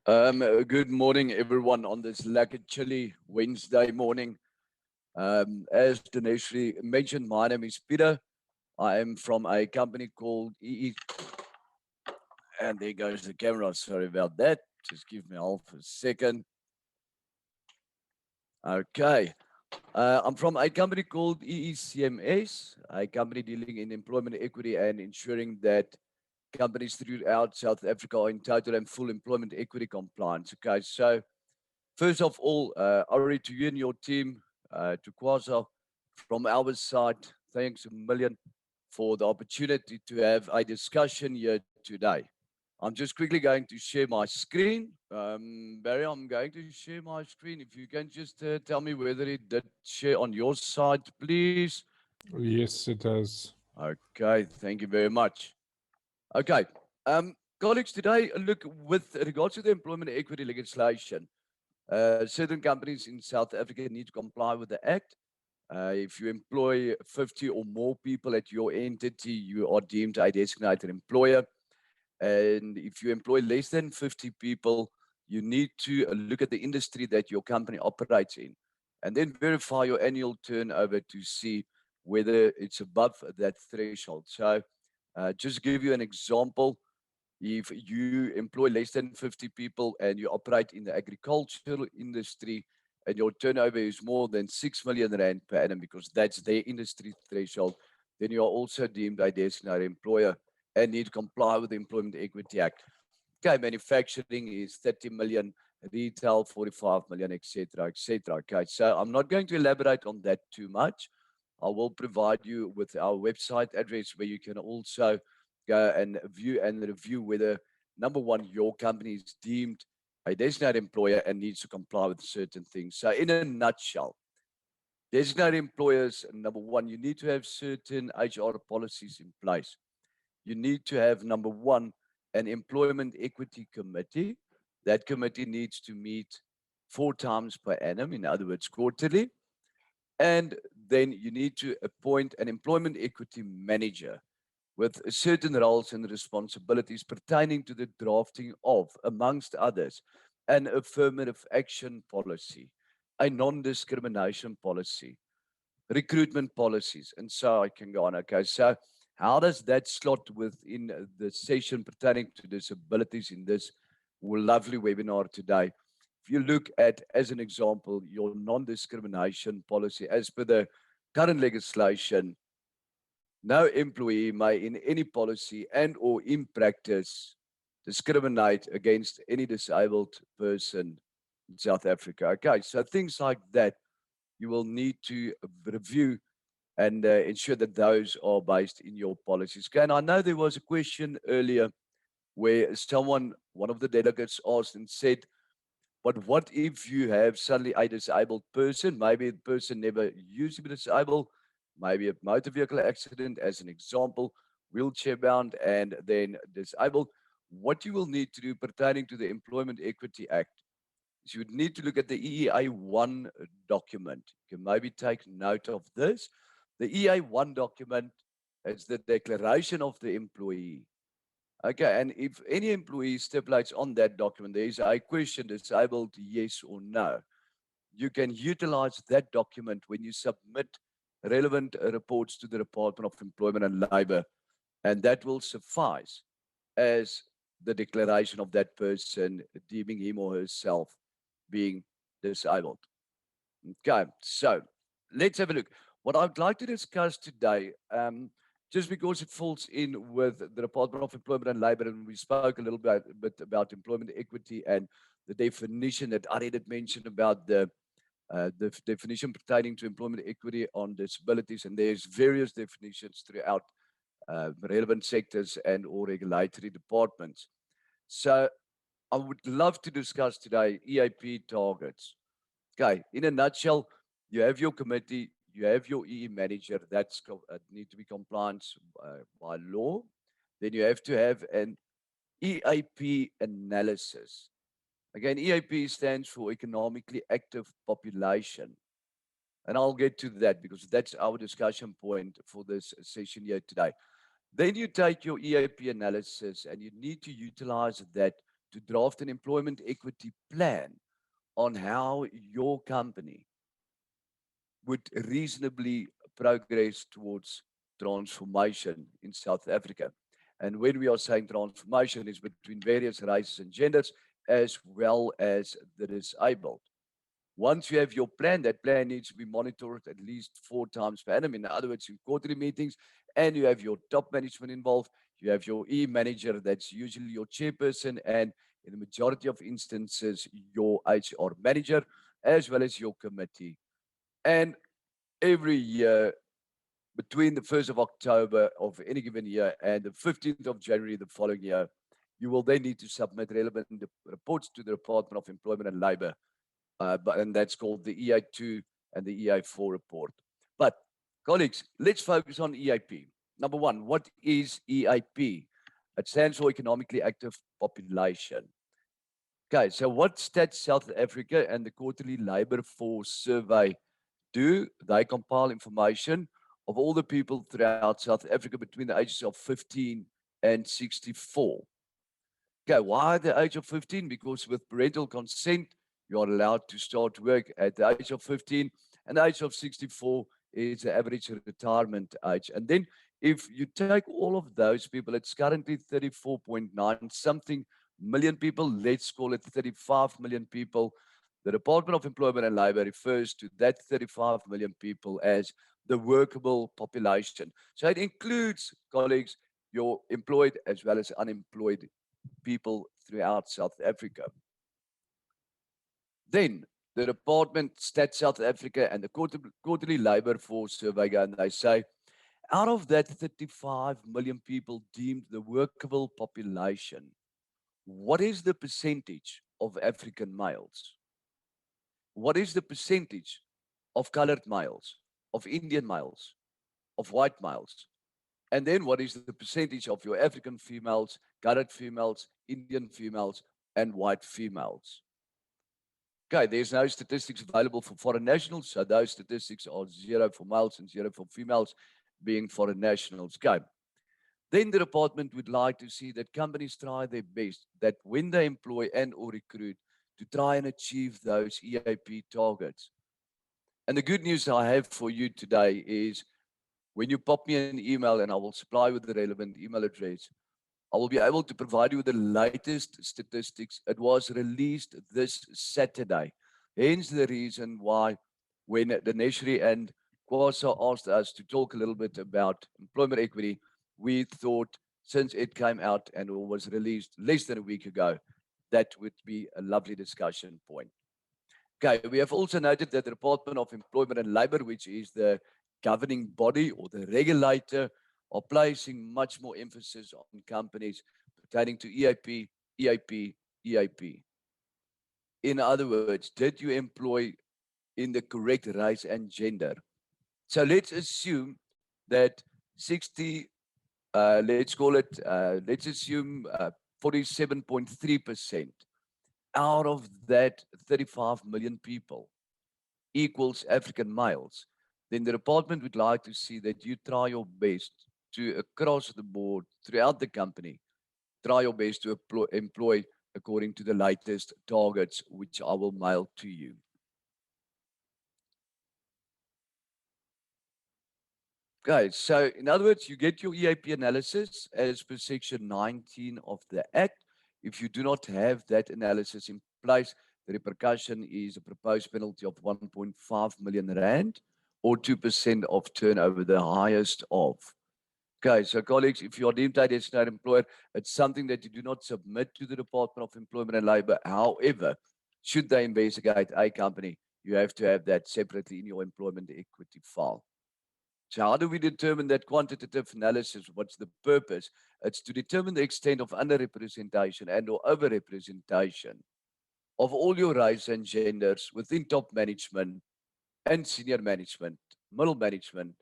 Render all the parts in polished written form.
Good morning, everyone, on this lekker chilly Wednesday morning. As Dinesh mentioned, my name is Peter. I am from a company called EE, and there goes the camera. Sorry about that. Just give me half a second. Okay. I'm from a company called EECMS, a company dealing in employment equity and ensuring that companies throughout South Africa are in total and full employment equity compliance. Okay, so first of all, Ari, to you and your team, to QASA, from our side, thanks a million for the opportunity to have a discussion here today. I'm just quickly going to share my screen. Barry, I'm going to share my screen. If you can just tell me whether it did share on your side, please. Yes, it does. Okay, thank you very much. Okay, colleagues, today, look, with regards to the employment equity legislation, certain companies in South Africa need to comply with the Act. If you employ 50 or more people at your entity, you are deemed a designated employer. And if you employ less than 50 people, you need to look at the industry that your company operates in and then verify your annual turnover to see whether it's above that threshold. So, just give you an example. If you employ less than 50 people and you operate in the agricultural industry and your turnover is more than 6 million rand per annum, because that's their industry threshold, then you are also deemed a designated employer and need to comply with the Employment Equity Act. Okay, manufacturing is 30 million, retail 45 million, etc., etc. Okay, so I'm not going to elaborate on that too much. I will provide you with our website address where you can also go and view and review whether, number one, your company is deemed a designated employer and needs to comply with certain things. So, in a nutshell, designated employers, number one, you need to have certain HR policies in place. You need to have, number one, an employment equity committee. That committee needs to meet 4 times per annum, in other words, quarterly. And then you need to appoint an employment equity manager with certain roles and responsibilities pertaining to the drafting of, amongst others, an affirmative action policy, a non discrimination policy, recruitment policies, and so I can go on. Okay, so how does that slot within the session pertaining to disabilities in this lovely webinar today? If you look at, as an example, your non-discrimination policy, as per the current legislation, no employee may in any policy and or in practice discriminate against any disabled person in South Africa. Okay, so things like that you will need to review and ensure that those are based in your policies. Okay, and I know there was a question earlier where someone, one of the delegates asked and said, but what if you have suddenly a disabled person? Maybe the person never used to be disabled, maybe a motor vehicle accident, as an example, wheelchair bound, and then disabled. What you will need to do pertaining to the Employment Equity Act is you would need to look at the EEA1 document. You can maybe take note of this. The EA1 document is the declaration of the employee. Okay, and if any employee stipulates on that document, there is a question, disabled, yes or no, you can utilize that document when you submit relevant reports to the Department of Employment and Labor, and that will suffice as the declaration of that person deeming him or herself being disabled. Okay, so let's have a look. What I'd like to discuss today, just because it falls in with the Department of Employment and Labor, and we spoke a little bit about employment equity and the definition that Ari had mentioned about the definition pertaining to employment equity on disabilities, and there's various definitions throughout relevant sectors and or regulatory departments. So I would love to discuss today EIP targets. Okay, in a nutshell, you have your committee, you have your EE manager, that's need to be compliance by law. Then you have to have an EIP analysis. Again, EIP stands for Economically Active Population. And I'll get to that because that's our discussion point for this session here today. Then you take your EIP analysis and you need to utilize that to draft an employment equity plan on how your company would reasonably progress towards transformation in South Africa. And when we are saying transformation, is between various races and genders, as well as the disabled. Once you have your plan, that plan needs to be monitored at least 4 times per annum. In other words, in quarterly meetings, and you have your top management involved. You have your manager, that's usually your chairperson, and in the majority of instances, your HR manager, as well as your committee. And every year, between the 1st of October of any given year and the 15th of January the following year, you will then need to submit relevant reports to the Department of Employment and Labor, and that's called the EI2 and the EI4 report. But colleagues, let's focus on EIP. Number one, what is EIP? It stands for Economically Active Population. Okay, so what Stats South Africa and the Quarterly Labor Force Survey do? They compile information of all the people throughout South Africa between the ages of 15 and 64. Okay, why the age of 15? Because with parental consent, you are allowed to start work at the age of 15, and the age of 64 is the average retirement age. And then if you take all of those people, it's currently 34.9 something million people, let's call it 35 million people. The Department of Employment and Labor refers to that 35 million people as the workable population. So it includes, colleagues, your employed as well as unemployed people throughout South Africa. Then the department, Stats South Africa, and the Quarterly Labor Force Survey, and they say, out of that 35 million people deemed the workable population, what is the percentage of African males? What is the percentage of colored males, of Indian males, of white males? And then what is the percentage of your African females, colored females, Indian females, and white females? Okay, there's no statistics available for foreign nationals, so those statistics are 0 for males and 0 for females, being foreign nationals. Okay. Then the department would like to see that companies try their best, that when they employ and or recruit, to try and achieve those EIP targets. And the good news I have for you today is when you pop me an email, and I will supply with the relevant email address, I will be able to provide you with the latest statistics. It was released this Saturday. Hence the reason why when the Neshri and QASA asked us to talk a little bit about employment equity, we thought since it came out and was released less than a week ago, that would be a lovely discussion point. Okay, we have also noted that the Department of Employment and Labor, which is the governing body or the regulator, are placing much more emphasis on companies pertaining to EIP, EIP, EIP. In other words, did you employ in the correct race and gender? So let's assume that 60, let's call it, let's assume 47.3% out of that 35 million people equals African males. Then the department would like to see that you try your best to, across the board, throughout the company, try your best to employ according to the latest targets, which I will mail to you. Okay, so in other words, you get your EIP analysis as per section 19 of the Act. If you do not have that analysis in place, the repercussion is a proposed penalty of 1.5 million rand or 2% of turnover, the highest of. Okay, so colleagues, if you are deemed a designated employer, it's something that you do not submit to the Department of Employment and Labor. However, should they investigate a company, you have to have that separately in your employment equity file. So how do we determine that quantitative analysis? What's the purpose? It's to determine the extent of underrepresentation and or overrepresentation of all your race and genders within top management and senior management, middle management,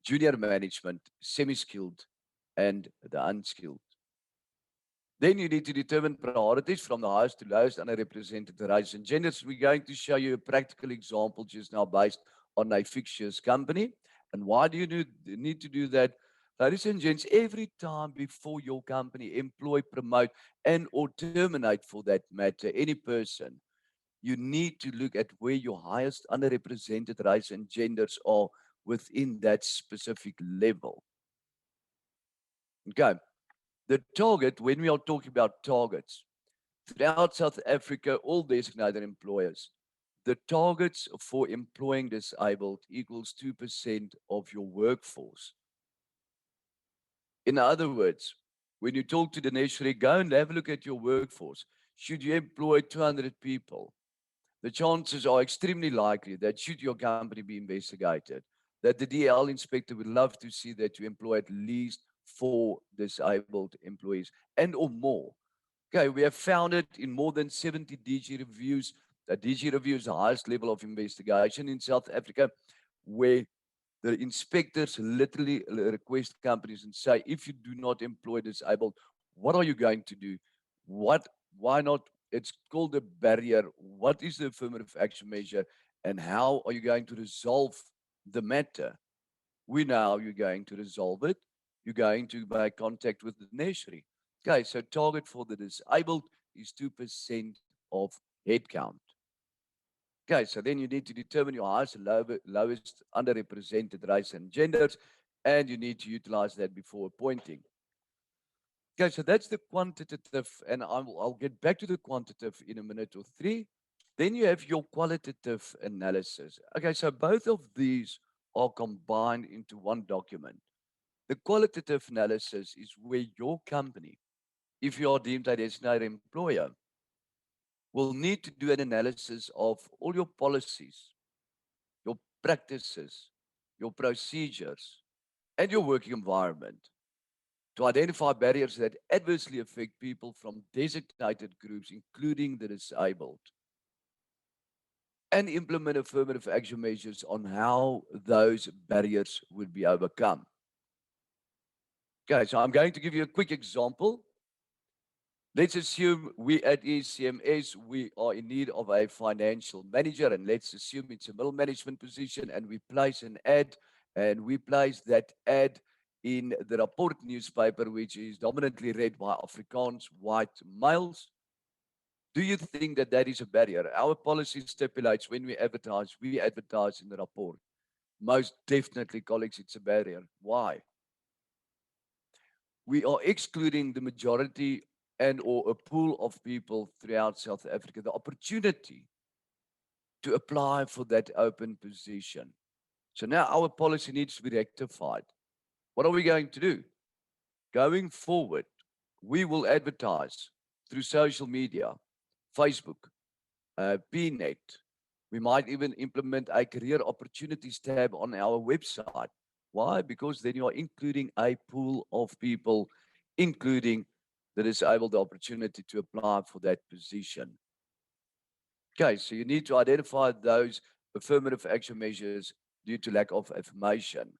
junior management, semi-skilled, and the unskilled. Then you need to determine priorities from the highest to lowest underrepresented race and genders. We're going to show you a practical example just now based on a fictitious company. And why do you need to do that? Ladies and gents, every time before your company employ, promote, and or terminate for that matter, any person, you need to look at where your highest underrepresented race and genders are within that specific level. Okay. The target, when we are talking about targets, throughout South Africa, all designated employers, the targets for employing disabled equals 2% of your workforce. In other words, when you talk to the nursery, go and have a look at your workforce. Should you employ 200 people, the chances are extremely likely that should your company be investigated, that the DL inspector would love to see that you employ at least 4 disabled employees and or more. Okay, we have found it in more than 70 DG reviews. The DG review is the highest level of investigation in South Africa, where the inspectors literally request companies and say, if you do not employ disabled, what are you going to do? What, why not? It's called a barrier. What is the affirmative action measure? And how are you going to resolve the matter? We know how you're going to resolve it. You're going to make contact with the nursery. Okay, so target for the disabled is 2% of headcount. Okay, so then you need to determine your highest and lowest underrepresented race and genders, and you need to utilize that before appointing. Okay, so that's the quantitative, and I'll get back to the quantitative in a minute or three. Then you have your qualitative analysis. Okay, so both of these are combined into one document. The qualitative analysis is where your company, if you are deemed a designated employer, will need to do an analysis of all your policies, your practices, your procedures, and your working environment to identify barriers that adversely affect people from designated groups, including the disabled, and implement affirmative action measures on how those barriers would be overcome. Okay, so I'm going to give you a quick example. Let's assume we at EECMS, we are in need of a financial manager, and let's assume it's a middle management position, and we place an ad, and we place that ad in the Rapport newspaper, which is dominantly read by Afrikaans white males. Do you think that that is a barrier? Our policy stipulates when we advertise in the Rapport. Most definitely, colleagues, it's a barrier. Why? We are excluding the majority and or a pool of people throughout South Africa the opportunity to apply for that open position. So now our policy needs to be rectified. What are we going to do? Going forward, we will advertise through social media, Facebook, PNet. We might even implement a career opportunities tab on our website. Why? Because then you are including a pool of people, including the disabled, the opportunity to apply for that position. Okay, so you need to identify those affirmative action measures due to lack of information.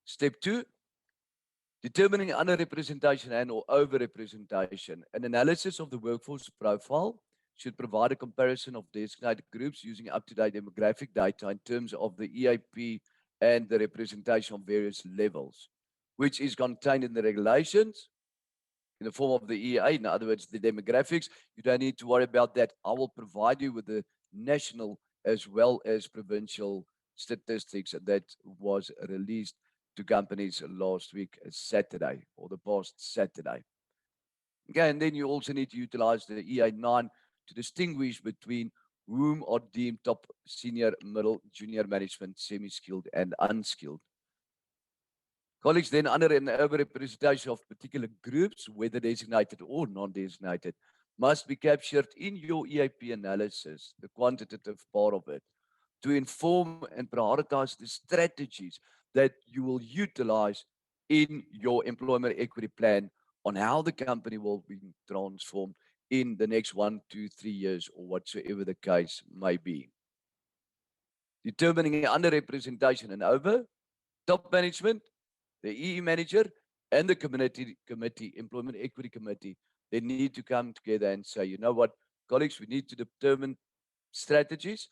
Step 2, determining underrepresentation and or overrepresentation. An analysis of the workforce profile should provide a comparison of designated groups using up-to-date demographic data in terms of the EIP and the representation of various levels, which is contained in the regulations in the form of the EA. In other words, the demographics. You don't need to worry about that. I will provide you with the national as well as provincial statistics that was released to companies last week, Saturday, or the past Saturday. Okay, and then you also need to utilize the EA9 to distinguish between whom are deemed top, senior, middle, junior management, semi-skilled, and unskilled. Colleagues, then under and overrepresentation of particular groups, whether designated or non-designated, must be captured in your EIP analysis, the quantitative part of it, to inform and prioritize the strategies that you will utilize in your employment equity plan on how the company will be transformed in the next 1, 2, 3 years, or whatsoever the case may be. Determining underrepresentation and over, top management, the EE manager, and the committee, employment equity committee, they need to come together and say, you know what, colleagues, we need to determine strategies.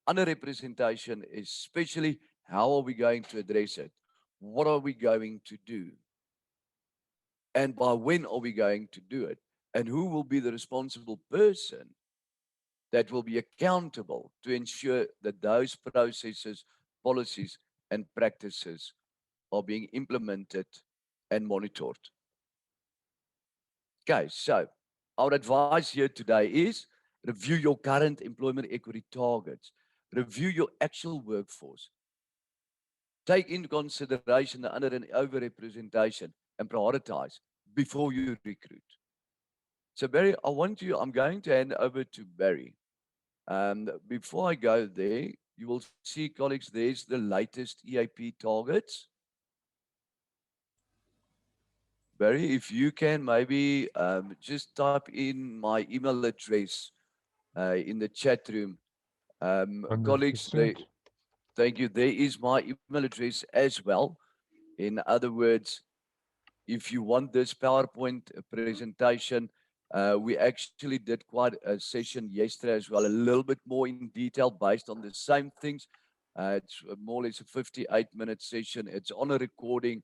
Underrepresentation especially, How are we going to address it? What are we going to do? And by when are we going to do it? And who will be the responsible person that will be accountable to ensure that those processes, policies, and practices are being implemented and monitored? Okay, so our advice here today is review your current employment equity targets, review your actual workforce, take into consideration the under and overrepresentation, and prioritize before you recruit. So, Barry, I'm going to hand over to Barry. Before I go there, you will see, colleagues, there's the latest EIP targets. Barry, if you can maybe just type in my email address in the chat room. Colleagues, 100%. thank you. There is my email address as well. In other words, if you want this PowerPoint presentation, we actually did quite a session yesterday as well, a little bit more in detail based on the same things. It's more or less a 58-minute session. It's on a recording.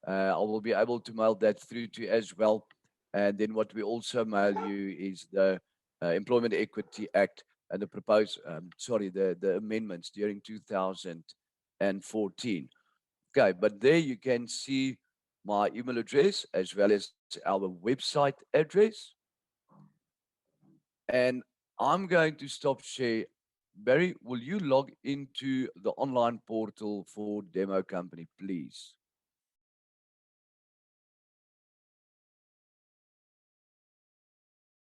I will be able to mail that through to you as well. And then what we also mail you is the Employment Equity Act and the proposed, the amendments during 2014. Okay, but there you can see my email address as well as our website address. And I'm going to stop share. Barry, will you log into the online portal for Demo Company, please?